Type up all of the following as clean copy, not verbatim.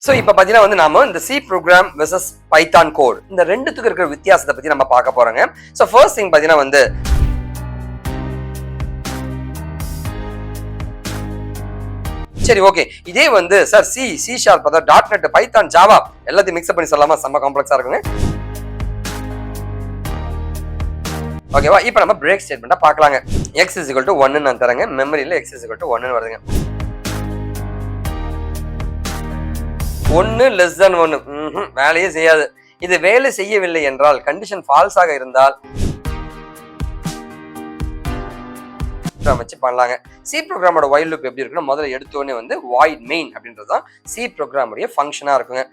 So இப்போ பார்த்தீங்கன்னா வந்து நாம இந்த C program versus Python code இந்த ரெண்டுத்துக்கு இருக்கிற வித்தியாசத்தை பற்றி நம்ம பார்க்க போறோங்க. ஸோ ஃபர்ஸ்ட் திங் பார்த்தீங்கன்னா வந்து சரி ஓகே இதே வந்து சார் சி ஷார்ப் அதாவது டாட் நெட் பைத்தான் ஜாவா எல்லாத்தையும் மிக்ஸ் பண்ணி சொல்லலாமா? செம்ம காம்ப்ளெக்ஸா இருக்குங்க. ஓகேவா? இப்போ நம்ம பிரேக் ஸ்டேட்மெண்ட்டா பார்க்கலாங்க. x is equal to 1 நான் தரேங்க. மெமரியில x is equal to 1 வருதுங்க. 1 less than 1 வேலையே செய்யாது. இது வேலை செய்யவில்லை என்றால் கண்டிஷன் ஃபால்ஸாக இருந்தால் வச்சு பண்ணலாங்க. சி ப்ரோக்ராமோட வைல் லூப் எப்படி இருக்குன்னா முதல்ல எடுத்தோடனே வந்து வாய்ட் மெயின் அப்படின்றது தான் சி ப்ரோக்ராமுடைய ஃபங்க்ஷனா இருக்குங்க.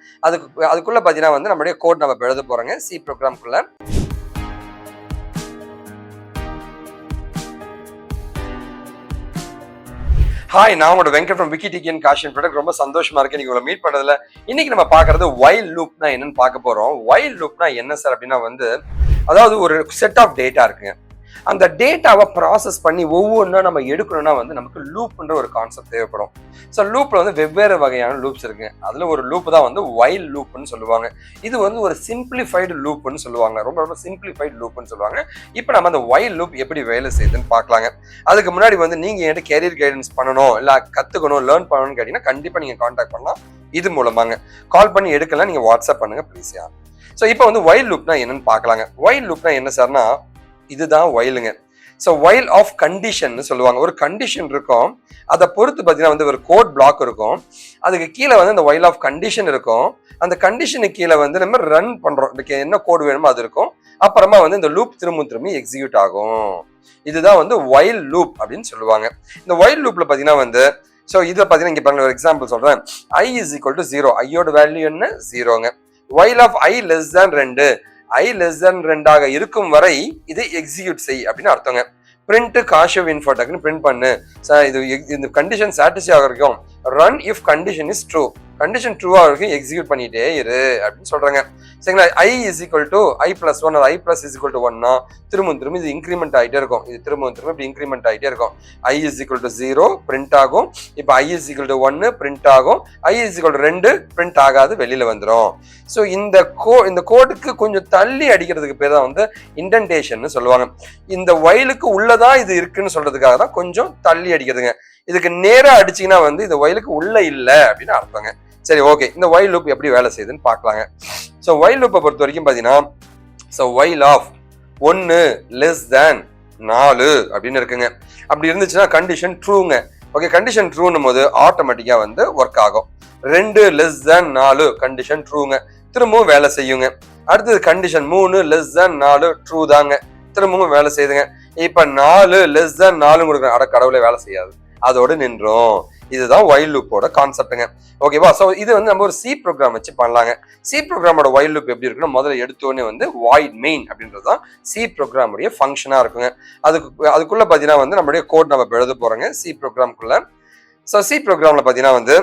அதுக்குள்ள பார்த்தீங்கன்னா வந்து நம்மளுடைய கோட் நம்ம எழுத போறோங்க. சி ப்ரோக்ராம்குள்ள ஹாய், நான் உங்களோட வெங்கட் ஃப்ரம் விக்கிடிகியன் காஷன் ப்ராடக்ட். ரொம்ப சந்தோஷமா இருக்கு நீங்க உங்களை மீட் பண்றதுல. இன்னைக்கு நம்ம பாக்குறது வைல் லூப்னா என்னன்னு பார்க்க போறோம். வைல் லூப்னா என்ன சார் அப்படின்னா வந்து அதாவது ஒரு செட் ஆஃப் டேட்டா இருக்குங்க. அந்த டேட்டாவை ப்ராசஸ் பண்ணி ஒவ்வொன்றா நம்ம எடுக்கணும்னா வந்து நமக்கு லூப்ன்ற ஒரு கான்செப்ட் தேவைப்படும். ஸோ லூப்ல வந்து வெவ்வேறு வகையான லூப்ஸ் இருக்குங்க. அதுல ஒரு லூப் தான் வந்து வைல் லூப்னு சொல்லுவாங்க. இது வந்து ஒரு சிம்பிளிஃபைடு லூப்னு சொல்லுவாங்க. ரொம்ப ரொம்ப சிம்பிளிஃபைடு லூப்னு சொல்லுவாங்க. இப்போ நம்ம அந்த வைல் லூப் எப்படி வேலை செய்யுதுன்னு பார்க்கலாங்க. அதுக்கு முன்னாடி வந்து நீங்க என்கிட்ட கேரியர் கைடன்ஸ் பண்ணணும் இல்ல கத்துக்கணும் லேர்ன் பண்ணணும்னு கேட்டீங்கன்னா கண்டிப்பா நீங்க கான்டாக்ட் பண்ணலாம். இது மூலமாங்க கால் பண்ணி எடுக்கலாம். நீங்க வாட்ஸ்அப் பண்ணுங்க ப்ளீஸ். ஸோ இப்போ வந்து வைல் லூப்னா என்னன்னு பார்க்கலாங்க. வைல் லூப்னா என்ன சார்னா இதுதான் வைலுங்க. ஸோ வைல் ஆஃப் கண்டிஷன் சொல்லுவாங்க. ஒரு கண்டிஷன் இருக்கும், அதை பொறுத்து பார்த்தீங்கன்னா வந்து ஒரு கோட் பிளாக் இருக்கும். அதுக்கு கீழே வந்து அந்த வைல் ஆஃப் கண்டிஷன் இருக்கும். அந்த கண்டிஷனுக்கு கீழே வந்து நம்ம ரன் பண்றோம். இதுக்கு என்ன கோட் வேணுமோ அது இருக்கும். அப்புறமா வந்து இந்த லூப் திரும்ப எக்ஸிக்யூட் ஆகும். இதுதான் வந்து வைல் லூப் அப்படின்னு சொல்லுவாங்க. இந்த வைல் லூப்ல பார்த்தீங்கன்னா வந்து ஸோ இதை பார்த்தீங்கன்னா இங்கே பாருங்க ஒரு எக்ஸாம்பிள் சொல்றேன். i is equal to 0. ஐயோட வேல்யூ என்ன? 0ங்க. While of i less than 2. i less than 2 இருக்கும் வரை இது எக்ஸிக்யூட் செய் அப்படின்னு அர்த்தங்க. பிரிண்ட் காஷிவ் இன்ஃபோ டக்குன்னு பிரிண்ட் பண்ணு. இது இந்த கண்டிஷன் சாட்டிஸ்ஃபை ஆக வரைக்கும் run if condition is true. Condition ட்ரூவா வரைக்கும் எக்ஸிக்யூட் பண்ணிட்டே இரு அப்படின்னு சொல்றாங்க. சரிங்களா? i is equal to i plus 1 or i plus is equal to 1னா திரும்ப இது இன்க்ரிமெண்ட் ஆகிட்டே இருக்கும். இது திரும்ப இப்படி இன்க்ரிமெண்ட் ஆகிட்டே இருக்கும். i is equal to 0 print ஆகும். இப்போ i is equal to 1 print ஆகும். i is equal to 2 print ஆகாது, வெளியில வந்துடும். ஸோ இந்த கோடுக்கு கொஞ்சம் தள்ளி அடிக்கிறதுக்கு பேர் தான் வந்து இண்டென்டேஷன் சொல்லுவாங்க. இந்த வயலுக்கு உள்ளதான் இது இருக்குன்னு சொல்றதுக்காக தான் கொஞ்சம் தள்ளி அடிக்கிறதுங்க. இதுக்கு நேரா அடிச்சீங்கன்னா வந்து இந்த வயலுக்கு உள்ள இல்லை அப்படின்னு அர்த்தங்க. சரி ஓகே, இந்த வைல் லூப் எப்படி வேலை செய்யுதுன்னு பார்க்கலாங்க. ஸோ வைல் லூப்பை பொறுத்த வரைக்கும் பார்த்தீங்கன்னா so while of 1 less than 4 அப்படின்னு இருக்குங்க. அப்படி இருந்துச்சுன்னா கண்டிஷன் ட்ரூங்க. ஓகே, கண்டிஷன் ட்ரூன்னும் போது ஆட்டோமேட்டிக்கா வந்து ஒர்க் ஆகும். 2 less than 4 கண்டிஷன் ட்ரூங்க, திரும்பவும் வேலை செய்யுங்க. அடுத்தது கண்டிஷன் 3 less than 4 ட்ரூ தாங்க, திரும்பவும் வேலை செய்யுதுங்க. இப்ப 4 less than 4 கொடுக்குறேன், அட கடவுளே வேலை செய்யாது, அதோடு நின்றோம். இதுதான் வைல் லூப்போட கான்செப்டுங்க. ஓகேவா? ஸோ இது வந்து நம்ம ஒரு சி ப்ரோக்ராம் வச்சு பண்ணலாங்க. சி ப்ரோக்ராமோட வைல் லூப் எப்படி இருக்குன்னா முதல்ல எடுத்தோடனே வந்து வாய்ட் மெயின் அப்படின்றது தான் சி ப்ரோக்ராமுடைய ஃபங்க்ஷனா இருக்குங்க. அதுக்குள்ள பார்த்தீங்கன்னா வந்து நம்மளுடைய கோட் நம்ம எழுத போறோங்க சி ப்ரோக்ராம்குள்ள. ஸோ சி ப்ரோக்ராம்ல பார்த்தீங்கன்னா வந்து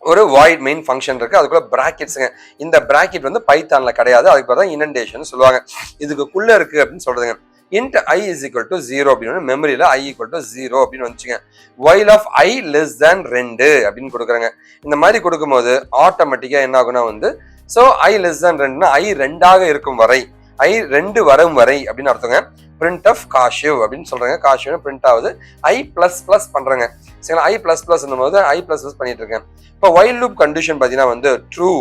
ஒரு வாய்ட் மெயின் ஃபங்க்ஷன் இருக்கு. அதுக்குள்ள பிராக்கெட்ஸுங்க. இந்த பிராக்கெட் வந்து பைத்தான்ல கிடையாது, அதுக்கு பேர் தான் இண்டென்டேஷன் சொல்லுவாங்க. இதுக்குள்ள இருக்கு அப்படின்னு சொல்றதுங்க. int i is equal to 0 அப்படின்னு மெமரியில i equal to 0 அப்படின்னு வந்துச்சுங்க. while of i less than 2 அப்படின்னு கொடுக்குறாங்க. இந்த மாதிரி கொடுக்கும்போது ஆட்டோமேட்டிக்கா என்ன ஆகுனா வந்து so i less than 2னா i 2ஆக இருக்கும் வரை, i 2 வரும் வரை அப்படின்னு அர்த்தங்க. print of காஷிவ் அப்படின்னு சொல்றாங்க. காஷிவ் பிரிண்ட் ஆகுது. i plus plus பண்றாங்க. சரிங்களா? i plus plus போது i plus plus பண்ணிட்டு இருக்கேன். இப்போ while loop கண்டிஷன் பார்த்தீங்கன்னா வந்து ட்ரூ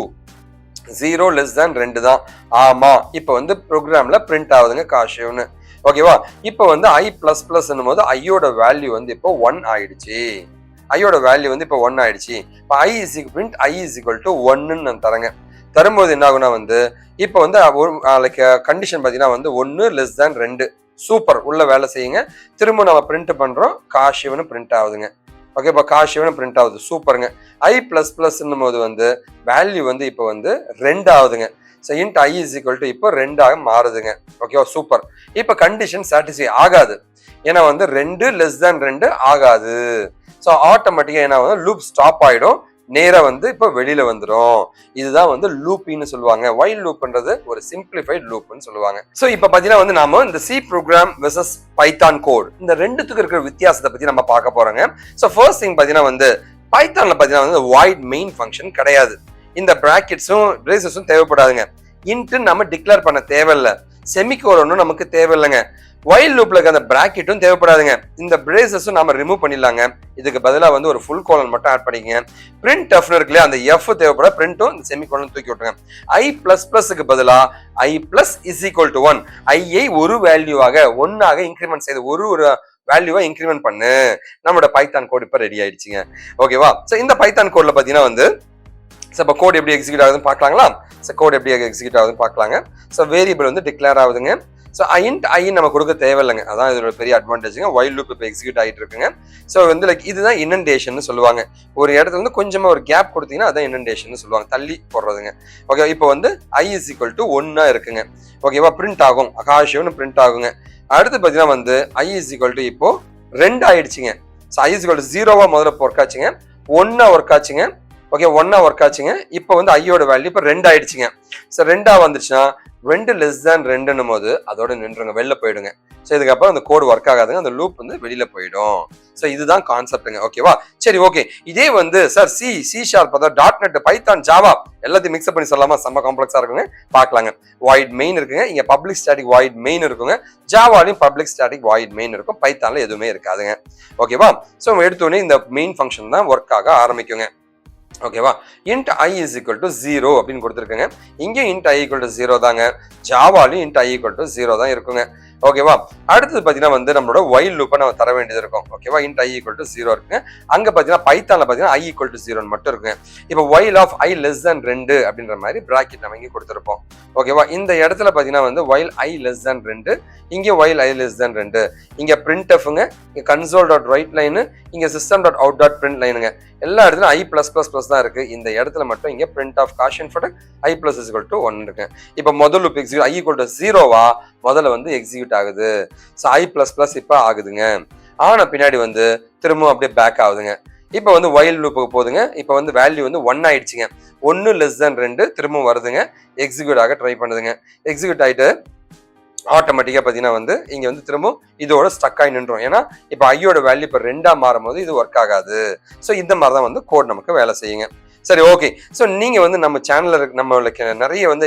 0 less than 2 தான். ஆமா, இப்போ வந்து ப்ரோக்ராம்ல பிரிண்ட் ஆகுதுங்க காஷிவ்னு. ஓகேவா? இப்போ வந்து i plus plus போது ஐயோட வேல்யூ வந்து இப்போ 1 ஆயிடுச்சு. ஐயோட வேல்யூ வந்து இப்போ 1 ஆயிடுச்சு. இப்போ print i is equal to 1 நான் தரேங்க. தரும்போது என்ன ஆகுனா வந்து இப்போ வந்து லைக் கண்டிஷன் பார்த்தீங்கன்னா வந்து 1 less than 2 சூப்பர், உள்ள வேலை செய்யுங்க. திரும்ப நம்ம பிரிண்ட் பண்றோம், காஷிவ்னு பிரிண்ட் ஆகுதுங்க. ஓகே, இப்போ காஷிவ்னு பிரிண்ட் ஆகுது, சூப்பருங்க. i plus plus போது வந்து வேல்யூ வந்து இப்போ வந்து 2 ஆகுதுங்க. So int i is equal to இப்போ 2ஆக மாறுதுங்க. ஓகேவா? சூப்பர். இப்போ கண்டிஷன் சாட்டிஸ்ஃபை ஆகாது, ஏன்னா வந்து 2 less than 2 ஆகாது. ஸோ ஆட்டோமேட்டிக்கா என்ன ஆகும், லூப் ஸ்டாப் ஆயிடும், நேரா வந்து இப்போ வெளியில வந்துடும். இதுதான் வந்து லூப்பின்னு சொல்லுவாங்க. வைல் லூப்ன்றது ஒரு சிம்பிளிஃபைட் லூப்னு சொல்லுவாங்க. ஸோ இப்போ பார்த்தீங்கன்னா வந்து நாம இந்த C program versus Python code இந்த ரெண்டுத்துக்கு இருக்கிற வித்தியாசத்தை பத்தி நம்ம பார்க்க போறோங்க. ஸோ ஃபர்ஸ்ட் திங் பார்த்தீங்கன்னா வந்து பைத்தான்ல பார்த்தீங்கன்னா வந்து வாய்ட் மெயின் ஃபங்க்ஷன் கிடையாது. இந்த பிராக்கெட்ஸும் பிரேசஸும் தேவைப்படாதுங்க. இன்ட்டு நம்ம டிக்ளேர் பண்ண தேவையில்ல, செமிகோலனும் நமக்கு தேவையில்லைங்க. வைல் லூப்ல இருக்க அந்த பிராக்கெட்டும் தேவைப்படாதுங்க. இந்த பிரேசஸும் நாம ரிமூவ் பண்ணிடலாங்க. இதுக்கு பதிலாக வந்து ஒரு ஃபுல் கோலன் மட்டும் ஆட் பண்ணிக்கங்க. பிரிண்ட் டஃப்னு இருக்கு இல்லையா, அந்த எஃப் தேவைப்பட பிரிண்ட்டும் இந்த செமிகோலன் தூக்கி விட்டுருங்க. ஐ பிளஸ் பிளஸ்க்கு பதிலாக ஐ பிளஸ் இஸ் ஈக்குவல் டு 1, ஐயை ஒரு வேல்யூவாக ஒன்னாக இன்க்ரிமெண்ட் செய்து ஒரு வேல்யூவா இன்க்ரிமெண்ட் பண்ணு. நம்மளோட பைத்தான் கோட் இப்ப ரெடி ஆயிடுச்சுங்க. ஓகேவா? சோ இந்த பைத்தான் கோட்ல பாத்தீங்கன்னா வந்து இப்போ கோட் எப்படி எக்ஸிக்யூட் ஆகுதுன்னு பார்க்கலாங்களா? ஸோ கோட் எப்படி எக்ஸிக்யூட் ஆகுதுன்னு பார்க்கலாங்க. ஸோ வேரியபிள் வந்து டிக்ளேர் ஆகுதுங்க. ஸோ ஐன்ட் ஐ நம்ம கொடுக்க தேவையில்லைங்க. அதான் இதோட பெரிய அட்வான்டேஜுங்க. வைல் லூப் இப்போ எக்ஸிக்யூட் ஆகிட்டு இருக்குங்க. ஸோ வந்து லைக் இதுதான் இனண்டேஷன் சொல்லுவாங்க. ஒரு இடத்துல வந்து கொஞ்சமா ஒரு கேப் கொடுத்தீங்கன்னா அதான் இனண்டேஷன் சொல்லுவாங்க, தள்ளி போடுறதுங்க. ஓகே, இப்போ வந்து ஐ இஸ் ஈக்குவல் டு 1 இருக்குங்க. ஓகேவா? பிரிண்ட் ஆகும், ஆகாஷம்னு பிரிண்ட் ஆகுங்க. அடுத்து பார்த்தீங்கன்னா வந்து ஐ இஸ் ஈக்குவல் டு இப்போ 2 ஆயிடுச்சுங்க. So i is equal to 0வா முதல்ல ஒர்க் ஆச்சுங்க, 1 ஒர்க் ஆச்சுங்க. ஓகே, 1 ஒர்க் ஆச்சுங்க. இப்போ வந்து ஐயோட வேல்யூ இப்போ 2 ஆயிடுச்சுங்க. ஸோ 2 வந்துச்சுன்னா 2 லெஸ் தேன் 2ன்னும் போது அதோட நின்றுங்க, வெளில போயிடுங்க. ஸோ இதுக்கப்புறம் அந்த கோடு ஒர்க் ஆகாதுங்க, அந்த லூப் வந்து வெளியில போயிடும். ஸோ இதுதான் கான்செப்ட்டுங்க. ஓகேவா? சரி, ஓகே. இதே வந்து சார் சி ஷார்ப், அதாவது .NET, பைத்தான், ஜாவா எல்லாத்தையும் மிக்ஸ் பண்ணி சொல்லலாமா? செம்ம காம்ப்ளெக்ஸா இருக்குங்க, பார்க்கலாங்க. வாய்ட் மெயின் இருக்குங்க, இங்க பப்ளிக் ஸ்டாட்டிக் வாய்ட் மெயின் இருக்குங்க. ஜாவாலையும் பப்ளிக் ஸ்டாட்டிக் வாய்ட் மெயின் இருக்கும், பைத்தான்ல எதுவுமே இருக்காதுங்க. ஓகேவா? ஸோ எடுத்தோடனே இந்த மெயின் ஃபங்க்ஷன் தான் ஒர்க் ஆக ஆரம்பிக்குங்க. ஓகேவா? int i is equal to 0 அப்படின்னு கொடுத்துருக்கேங்க. இங்க int i equal to 0 தாங்க. ஜாவாலையும் int i equal to 0 தான் இருக்குங்க. ஓகேவா? அடுத்தது பாத்தீங்கன்னா வந்து நம்மளோட வைல் லூப்பை நம்ம தர வேண்டியது இருக்கும். ஓகேவா? int i equal to 0 இருக்குங்க. அங்க பாத்தீங்கன்னா பைத்தான்ல பாத்தீங்கன்னா i equal to 0 மட்டும் இருக்குங்க. இப்போ while of i less than 2 அப்படின்ற மாதிரி பிராக்கெட் நம்ம இங்க கொடுத்துருப்போம். ஓகேவா? இந்த இடத்துல பாத்தீங்கன்னா வந்து while i less than 2, இங்க while i less than 2, இங்க printfங்க, இங்க console.writeline, இங்க system.out.println, எல்லா இடத்துல i plus plus plus தான் இருக்கு. இந்த இடத்துல மட்டும் இங்க print of caution product i plus is equal to 1 இருக்கு. இப்போ முதல் loop execute i equal to 0வா முதல்ல வந்து எக்ஸிக்யூட் ஆகுது. ஸோ i plus plus இப்போ ஆகுதுங்க. ஆனா பின்னாடி வந்து திரும்ப அப்படியே பேக் ஆகுதுங்க. இப்போ வந்து வைல் லூப்புக்கு போகுதுங்க. இப்போ வந்து வேல்யூ வந்து 1 ஆயிடுச்சுங்க. 1 லெஸ் தேன் 2 திரும்ப வருதுங்க, எக்ஸிக்யூட் ஆக ட்ரை பண்ணுதுங்க. எக்ஸிக்யூட் ஆயிட்டு ஆட்டோமேட்டிக்கா பாத்தீங்கன்னா வந்து இங்க வந்து திரும்ப இதோட ஸ்டக் ஆகி நின்றோம். ஏன்னா இப்போ ஐயோட வேல்யூ இப்போ 2ஆ மாறும் போது இது ஒர்க் ஆகாது. ஸோ இந்த மாதிரி தான் வந்து கோட் நமக்கு வேலை செய்யுங்க. சரி, ஓகே. ஸோ நீங்க வந்து நம்ம சேனல்ல நம்மளுக்கு நிறைய வந்து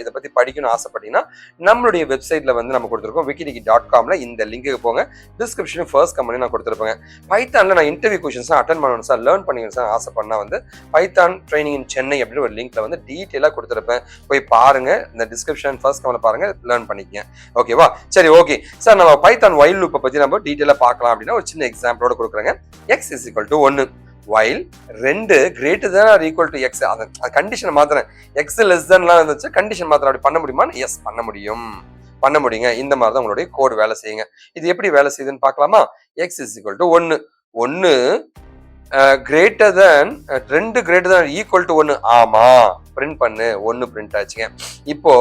இதை பத்தி படிக்கணும்னு ஆசைப்பட்டீங்கன்னா நம்மளுடைய வெப்சைட்ல வந்து நம்ம கொடுத்துருக்கோம், wikidiki.comல. இந்த லிங்க்கு போங்க, டிஸ்கிரிப்ஷன் ஃபர்ஸ்ட் கமெண்ட் நான் கொடுத்துருப்பேங்க. பைத்தான்ல நான் இன்டர்வியூ கொஸ்டின்ஸ் அட்டன் பண்ணணும் சார், லேர்ன் பண்ணிக்கணும் சார் ஆசைப்படனா வந்து பைத்தான் ட்ரைனிங் இன் சென்னை அப்படின்னு ஒரு லிங்க்ல வந்து டீட்டெயிலாக கொடுத்துருப்பேன். போய் பாருங்க, இந்த டிஸ்கிரிப்ஷன் ஃபர்ஸ்ட் கமெண்ட் பாருங்க, லேர்ன் பண்ணிக்கங்க. ஓகேவா? சரி, ஓகே சார். நம்ம பைத்தான் வைல் லூப்பை பத்தி நம்ம டீட்டெயிலாக பார்க்கலாம் அப்படின்னா ஒரு சின்ன எக்ஸாம்பிளோட கொடுக்குறேங்க. x is equal to 1 while 2 greater than or equal to x. அந்த கண்டிஷன் மாத்துறேன். x less than லாம் இருந்துச்சு, கண்டிஷன் மாத்துறேன். அப்படி பண்ண முடியுமா? எஸ், பண்ண முடியுங்க. இந்த மாதிரி தான் உங்களுடைய கோட் வேலை செய்யுங்க. இது எப்படி வேலை செய்யுதுன்னு பார்க்கலாமா? x is equal to 1 greater than 2 greater than equal to 1. ஆமா, பிரிண்ட் பண்ணு. 1 பிரிண்ட் ஆச்சுங்க. இப்போ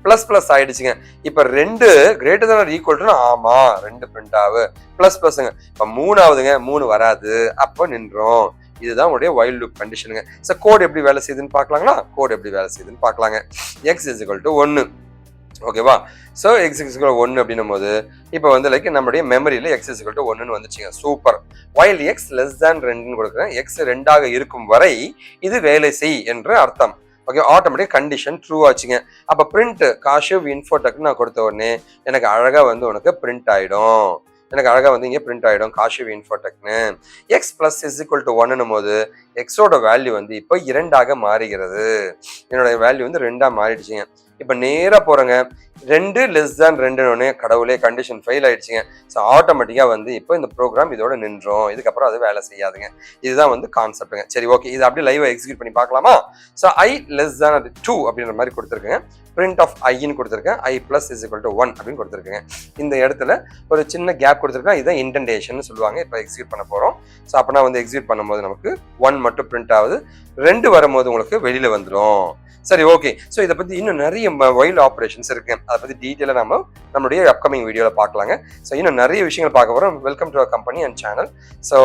பிளஸ் பிளஸ் ஆயிடுச்சுங்க. இப்ப 2 கிரேட்டர் தேன் ஈக்குவல் டு, ஆமா 2 பிரிண்ட் ஆகு. பிளஸ் பிளஸ்ங்க. இப்ப 3 ஆகுதுங்க, 3 வராது, அப்போ நின்றோம். இதுதான் உங்களுடைய வைல் லூப் கண்டிஷனுங்க. ஸோ கோட் எப்படி வேலை செய்யுதுன்னு பார்க்கலாங்களா? கோட் எப்படி வேலை செய்யுதுன்னு பார்க்கலாங்க. x is equal to 1. ஓகேவா? So x is equal to 1 அப்படின்னும் போது இப்போ வந்து லைக் நம்மளுடைய மெமரியில x is equal to 1 வந்துச்சுங்க. Super. while x less than 2 கொடுக்குறேன். x 2ஆக இருக்கும் வரை இது வேலை செய் என்று அர்த்தம். ஓகே, ஆட்டோமேட்டிக் கண்டிஷன் ட்ரூ ஆச்சுங்க. அப்போ பிரிண்ட் காஷிவ் இன்ஃபோடெக் நான் கொடுத்த உடனே எனக்கு அழகா வந்து உனக்கு பிரிண்ட் ஆயிடும். இங்கே பிரிண்ட் ஆயிடும் காஷிவ் இன்ஃபோடெக்னு. x plus is equal to 1 போது எக்ஸோட வேல்யூ வந்து இப்போ 2ஆக மாறுகிறது. என்னோட வேல்யூ வந்து 2ஆ மாறிடுச்சுங்க. இப்போ நேராக போறேங்க. 2 லெஸ் தேன் 2 கடவுளே கண்டிஷன் ஃபெயில் ஆயிடுச்சுங்க. ஸோ ஆட்டோமேட்டிக்காக வந்து இப்போ இந்த ப்ரோக்ராம் இதோட நின்றோம். இதுக்கப்புறம் அது வேலை செய்யாதுங்க. இதுதான் வந்து கான்செப்ட்டுங்க. சரி, ஓகே. இது அப்படியே லைவா எக்ஸிக்யூட் பண்ணி பார்க்கலாமா? ஸோ i லெஸ் தேன் 2 அப்படின்ற மாதிரி கொடுத்துருக்கேங்க. பிரிண்ட் ஆஃப் ஐன்னு கொடுத்துருக்கேன். i plus is equal to 1 அப்படின்னு கொடுத்துருக்கேங்க. இந்த இடத்துல ஒரு சின்ன கேப் கொடுத்துருக்கேன். இதுதான் இன்டென்டேஷன் சொல்லுவாங்க. இப்போ எக்ஸிக்யூட் பண்ண போறோம். ஸோ அப்போ நான் வந்து எக்ஸிக்யூட் பண்ணும்போது நமக்கு 1 மட்டும் பிரிண்ட் ஆகுது, 2 வரும்போது உங்களுக்கு வெளியில வந்துடும். சரி, ஓகே. ஸோ இதை பத்தி இன்னும் நிறைய வைல் ஆப்ரேஷன்ஸ் இருக்கு. அதை பத்தி டீட்டெயிலாக நம்ம நம்மளுடைய அப்கமிங் வீடியோல பார்க்கலாங்க. ஸோ இன்னும் நிறைய விஷயங்கள் பார்க்க போறோம். Welcome to our company and channel. So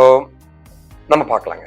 நம்ம பார்க்கலாங்க.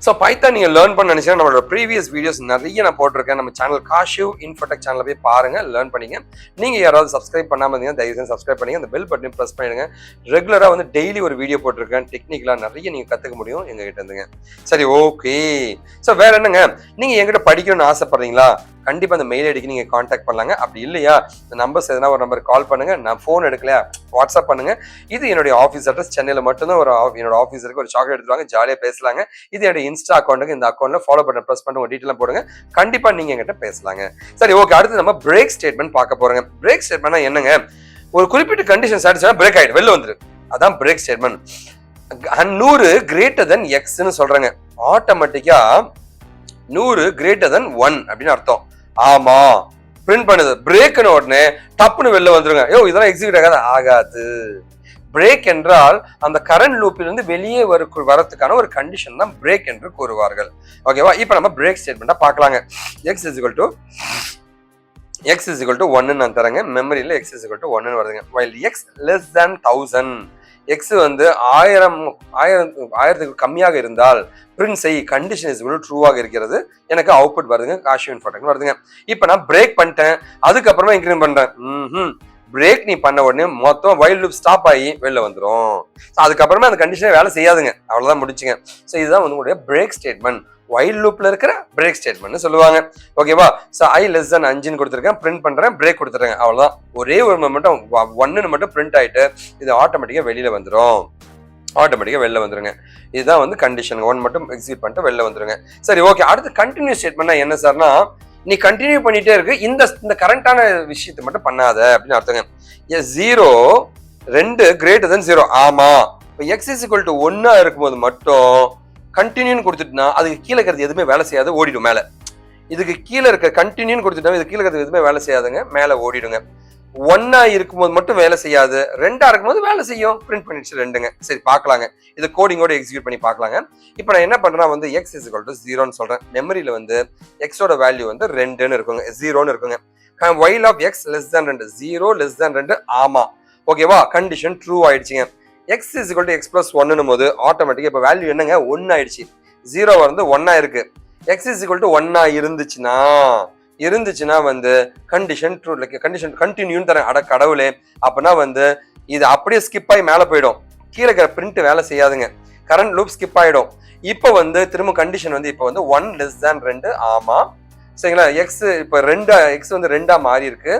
ஸோ பைத்தான் நீங்கள் லேர்ன் பண்ண நினைச்சா நம்மளோட ப்ரீவியஸ் வீடியோஸ் நிறைய நான் போட்டிருக்கேன். நம்ம சேனல் காஷிவ் இன்ஃபோடெக் சேனலில் போய் பாருங்க, லேர்ன் பண்ணிங்க. நீங்கள் யாராவது சப்ஸ்கிரைப் பண்ணாமல் இருந்தீங்கன்னா தயவு செஞ்சு சப்ஸ்கிரைப் பண்ணிங்க, அந்த பெல் பட்டனையும் ப்ரெஸ் பண்ணிடுங்க. ரெகுலராக வந்து டெய்லி ஒரு வீடியோ போட்டிருக்கேன். டெக்னிக்கலாக நிறைய நீங்கள் கற்றுக்க முடியும் எங்ககிட்ட இருந்துங்க. சரி, ஓகே. ஸோ வேற என்னங்க, நீங்கள் எங்கிட்ட படிக்கணும்னு ஆசைப்படுறீங்களா? கண்டிப்பாக அந்த மெயில் ஐடிக்கு நீங்கள் காண்டாக்ட் பண்ணலாங்க. அப்படி இல்லையா, இந்த நம்பர்ஸ் எதனா ஒரு நம்பருக்கு கால் பண்ணுங்க. நான் ஃபோன் எடுக்கலையா, வாட்ஸ்அப் பண்ணுங்க. இது என்னுடைய ஆஃபீஸ் அட்ரஸ், சென்னையில் மட்டும்தான் என்னோட ஆஃபீஸ் இருக்கு. ஒரு சாக்லேட் எடுத்துவாங்க, ஜாலியாக பேசலாங்க. இது என்னோட இன்ஸ்டா அக்கௌண்ட்டுக்கு, இந்த அக்கௌண்ட்ல ஃபாலோ பட்டன் ப்ரெஸ் பண்ணி உங்க டீட்டெயிலாம் போடுங்க. கண்டிப்பா நீங்க என்கிட்ட பேசலாங்க. சரி, ஓகே. அடுத்து நம்ம பிரேக் ஸ்டேட்மெண்ட் பார்க்க போறோங்க. பிரேக் ஸ்டேட்மெண்ட்னா என்னங்க? ஒரு குறிப்பிட்ட கண்டிஷன் சாட்டிஸ்ஃபை பிரேக் ஆயிடு, வெளில வந்துரு. அதான் பிரேக் ஸ்டேட்மெண்ட். 100 கிரேட்டர் தென் எக்ஸ்ன்னு சொல்றாங்க. ஆட்டோமேட்டிக்கா 100 கிரேட்டர் தென் 1 அப்படின்னு அர்த்தம். ஆமா, பிரிண்ட் பண்ணுது. பிரேக்னு உடனே டப்புன்னு வெளில வந்துருங்க. இதெல்லாம் எக்ஸிக்யூட் ஆகாது. பிரேக் என்றால் அந்த கரண்ட் லூப்பிலிருந்து வெளியே வரதுக்கான ஒரு கண்டிஷன் தான் பிரேக் என்று கூறுவார்கள். ஓகேவா? இப்போ நம்ம பிரேக் ஸ்டேட்மெண்ட்டா பார்க்கலாங்க. எக்ஸ் இஸ் ஈக்குவல் டு 1 நான் தரேங்க. மெமரியில எக்ஸ் இஸ் ஈக்குவல் டு 1 வருதுங்க. while X less than 1000, X வந்து 1000க்கு கம்மியாக இருந்தால் பிரிண்ட் செய், கண்டிஷன் இஸ் ஈக்குவல் டு ட்ரூவாக இருக்கிறது. எனக்கு அவுட்புட் வருதுங்க, காஷிவ் இன்ஃபோடெக் வருதுங்க. இப்போ நான் பிரேக் பண்ணிட்டேன், அதுக்கப்புறமா இன்க்ரிமெண்ட் பண்றேன். பிரேக் நீ பண்ண உடனே மொத்தம் வைல் லூப் ஸ்டாப் ஆகி வெளில வந்துடும். அதுக்கப்புறமா அந்த கண்டிஷனே வேலை செய்யாதுங்க. அவ்வளவுதான், முடிச்சுங்க. ஸோ இதுதான் உங்களுடைய பிரேக் ஸ்டேட்மெண்ட், வைல் லூப்ல இருக்கிற பிரேக் ஸ்டேட்மெண்ட் சொல்லுவாங்க. ஓகேவா? ஸோ ஐ லெஸ் than 5 கொடுத்துருக்கேன், பிரிண்ட் பண்றேன், பிரேக் கொடுத்துருங்க. அவ்வளவுதான், ஒரே ஒரு மட்டும் 1 மட்டும் பிரிண்ட் ஆயிட்டு இது ஆட்டோமேட்டிக்கா வெளியில வந்துடும். வந்துருங்க. இதுதான் வந்து கண்டிஷன். 1 மட்டும் எக்ஸிக்யூட் பண்ணிட்டு வெளில வந்துருங்க. சரி, ஓகே. அடுத்து கண்டினியூஸ் ஸ்டேட்மெண்ட்னா என்ன சார்னா, நீ கண்டினியூ பண்ணிட்டே இருக்கு, இந்த கரண்டான விஷயத்தை மட்டும் பண்ணாத அப்படின்னு அர்த்தங்க. 0 2 கிரேட்டர் தென் 0. ஆமா, இப்போ எக்ஸ் இஸ் ஈக்குவல் டு 1 இருக்கும்போது மட்டும் கண்டினியூன்னு கொடுத்துட்டுனா அதுக்கு கீழே இருக்கிறது எதுவுமே வேலை செய்யாது, ஓடிடும் மேல. இதுக்கு கீழே இருக்க கண்டினியூன்னு கொடுத்துட்டா இது கீழே இருக்கிறது எதுவுமே வேலை செய்யாதுங்க, மேல ஓடிடுங்க. 1 இருக்கும்போது மட்டும் வேலை செய்யாது, 2 இருக்கும்போது வேலை செய்யும். பிரிண்ட் பண்ணிடுச்சு 2ங்க. சரி, பார்க்கலாங்க. இது கோடிங்கோட எக்ஸிக்யூட் பண்ணி பார்க்கலாங்க. இப்போ நான் என்ன பண்றேன்னா வந்து எக்ஸ் இஸ் ஈக்குவல் டு 0ன்னு சொல்றேன். மெமரியில வந்து எக்ஸோட வேல்யூ வந்து 2ன்னு இருக்குங்க, 0ன்னு இருக்குங்க. While of x less than 2, 0 less than 2. ஆமா, ஓகேவா? கண்டிஷன் ட்ரூ ஆயிடுச்சுங்க. X is equal to x plus 1ன்னும் போது ஆட்டோமேட்டிக்கா இப்போ வேல்யூ என்னங்க, 1 ஆயிடுச்சு. 0 வந்து 1 இருக்கு. எக்ஸ் இஸ் ஈக்குவல் டு 1 இருந்துச்சுன்னா வந்து கண்டிஷன் ட்ரூ, கண்டிஷன் கண்டினியூன்னு தரேன். அட கடவுளே, அப்பனா வந்து இது அப்படியே ஸ்கிப் ஆகி மேலே போயிடும், கீழே இருக்கிற பிரிண்ட் வேலை செய்யாதுங்க, கரண்ட் லூப் ஸ்கிப் ஆயிடும். இப்போ வந்து திரும்ப கண்டிஷன் வந்து இப்போ வந்து 1 லெஸ் than 2. ஆமா, சரிங்களா? எக்ஸ் இப்போ 2, எக்ஸ் வந்து 2 மாறி இருக்கு.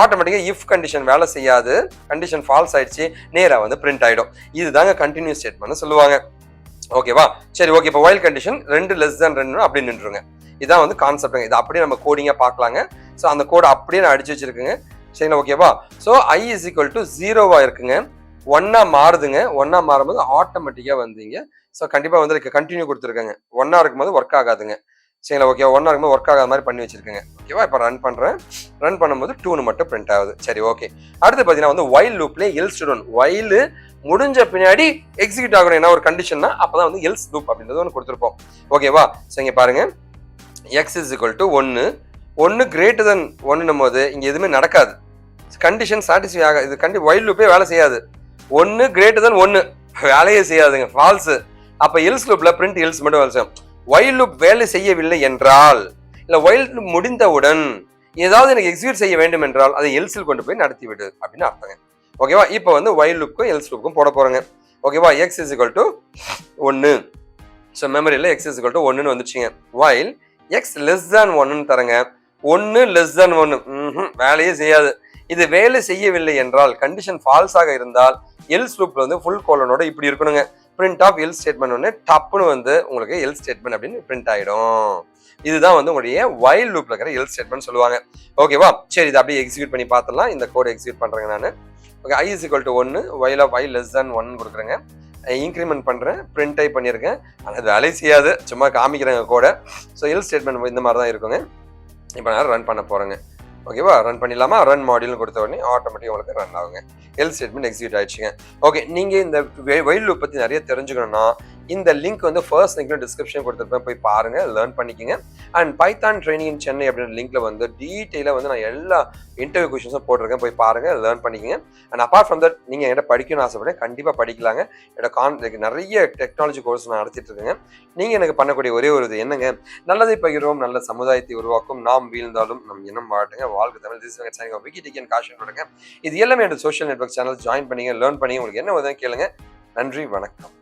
ஆட்டோமேட்டிக்கா இஃப் கண்டிஷன் வேலை செய்யாது, கண்டிஷன் ஃபால்ஸ் ஆயிடுச்சு, நேரா வந்து பிரிண்ட் ஆயிடும். இதுதாங்க கண்டினியூஸ் ஸ்டேட்மெண்ட் சொல்லுவாங்க. ஓகேவா? சரி, ஓகே. இப்போ வைல் கண்டிஷன் 2 லெஸ் than 2 அப்படி நின்றுங்க. இதான் வந்து கான்செப்ட். இது அப்படியே நம்ம கோடிங்கா பார்க்கலாங்க. ஸோ அந்த கோடை அப்படியே நான் அடிச்சு வச்சிருக்கேங்க. சரிங்களா? ஓகேவா? So i is equal to 0 இருக்குங்க, 1 மாறுதுங்க. 1 மாறும்போது ஆட்டோமேட்டிக்கா வந்தீங்க. ஸோ கண்டிப்பா வந்து கண்டினியூ கொடுத்துருக்காங்க. 1 இருக்கும்போது ஒர்க் ஆகாதுங்க. சரிங்களா? ஓகே, 1 இருக்கும்போது ஒர்க் ஆகாத மாதிரி பண்ணி வச்சிருக்கேங்க. ஓகேவா? இப்போ ரன் பண்றேன். ரன் பண்ணும்போது 2ன்னு மட்டும் பிரிண்ட் ஆகுது. சரி, ஓகே. அடுத்து பார்த்தீங்கன்னா வந்து வைல் லூப்ல எல்ஸ் டு டோன், வைல் முடிஞ்ச பின்னாடி எக்ஸிக்யூட் ஆகணும். என்ன ஒரு கண்டிஷன்னா அப்பதான் வந்து எல்ஸ் லூப் அப்படின்றது ஒன்று கொடுத்துருப்போம். ஓகேவா? ஸோ இங்க பாருங்க, x is equal to 1 greater than 1ன்னும் போது இங்க எதுவுமே நடக்காது, கண்டிஷன் சாட்டிஸ்ஃபை ஆகாது. இது வைல் லூப்பே வேலை செய்யாது. 1 கிரேட்டர் தென் 1 வேலையே செய்யாதுங்க, ஃபால்ஸ். அப்ப எல்ஸ் லூப்ல பிரிண்ட் எல்ஸ் மட்டும் வேலை செய்யும். வைல் லூப் வேலை செய்யவில்லை என்றால், இல்ல வைல் லூப் முடிந்தவுடன் ஏதாவது எனக்கு எக்ஸிக்யூட் செய்ய வேண்டும் என்றால் அதை எல்ஸில் கொண்டு போய் நடத்தி விடு அப்படின்னு அர்த்தங்க. ஓகேவா? இப்போ வந்து வைல் லூப்க்கும் எல்ஸ் லூப்க்கும் போட போறேங்க. ஓகேவா? X is equal to 1. So மெமரியில எக்ஸ் இஸ் ஈக்குவல் டு 1ன்னு வந்துச்சுங்க. வைல் எக்ஸ் லெஸ் than 1ன்னு தரங்க. 1 லெஸ் than 1 வேலையே செய்யாது. இது வேலை செய்யவில்லை என்றால், கண்டிஷன் ஃபால்ஸ் ஆக இருந்தால் எல்ஸ் லூப்ல வந்து ஃபுல் கோலனோட இப்படி இருக்கணுங்க. பிரிண்ட் ஆஃப் எல்ஸ் ஸ்டேட்மெண்ட் ஒன்று டப்புன்னு வந்து உங்களுக்கு எல்ஸ் ஸ்டேட்மெண்ட் அப்படின்னு பிரிண்ட் ஆயிடும். இதுதான் வந்து உங்களுடைய வைல் லூப்ல இருக்கிற எல்ஸ் ஸ்டேட்மெண்ட் சொல்லுவாங்க. ஓகேவா? சரி, இதை அப்படியே எக்ஸிக்யூட் பண்ணி பார்த்துடலாம். இந்த கோட் எக்ஸிக்யூட் பண்றேங்க நான். Okay, i is equal to 1, while of i less than 1 கொடுக்குறேங்க. இன்க்ரிமெண்ட் பண்றேன், பிரிண்ட் டைப் பண்ணியிருக்கேன். ஆனால் அது வேலை செய்யாது, சும்மா காமிக்கிறேங்க கோடை. ஸோ எல்ஸ் ஸ்டேட்மெண்ட் இந்த மாதிரி தான் இருக்குங்க. இப்போ நான் ரன் பண்ண போறேங்க. ஓகேவா? ரன் பண்ணிடலாமா? ரன் மாடியூல்னு கொடுத்த உடனே ஆட்டோமேட்டிக் உங்களுக்கு ரன் ஆகுங்க. எல்ஸ் ஸ்டேட்மெண்ட் எக்ஸிக்யூட் ஆயிடுச்சுங்க. ஓகே, நீங்க இந்த வைல் லூப் பத்தி நிறைய தெரிஞ்சுக்கணும்னா இந்த லிங்க் வந்து ஃபர்ஸ்ட் லிங்க்ல டிஸ்கிரிப்ஷன் கொடுத்துருப்பேன், போய் பாருங்க, லேர்ன் பண்ணிக்கங்க. அண்ட் பைத்தான் ட்ரைனிங் இன் சென்னை அப்படின்ற லிங்க்ல வந்து டீட்டெயிலாக வந்து நான் எல்லா இன்டர்வியூ கொஸ்டின்ஸும் போட்டிருக்கேன், போய் பாருங்க, லேர்ன் பண்ணிக்கங்க. அண்ட் அப்பார்ட் ஃப்ரம் தட் நீங்கள் என்கிட்ட படிக்கணும்னு ஆசைப்படுறேன், கண்டிப்பாக படிக்கலாங்க. என்னோட நிறைய டெக்னாலஜி கோர்ஸ் நான் நடத்திட்டு இருக்கேங்க. நீங்கள் எனக்கு பண்ணக்கூடிய ஒரே ஒரு இது என்னங்க, நல்லதை பகிர்வோம், நல்ல சமுதாயத்தை உருவாக்கும், நாம் வீழ்ந்தாலும் நம் இனம் வாட்டுங்க. வாழ்க்கை தமிழ் திஸ் விக்கிடிகன் காஷன் பண்ணுங்க. இது எல்லாமே என்னோட சோஷியல் நெட்வொர்க் சேனல் ஜாயின் பண்ணிங்க, லேர்ன் பண்ணி உங்களுக்கு என்ன உதவி கேளுங்க. நன்றி, வணக்கம்.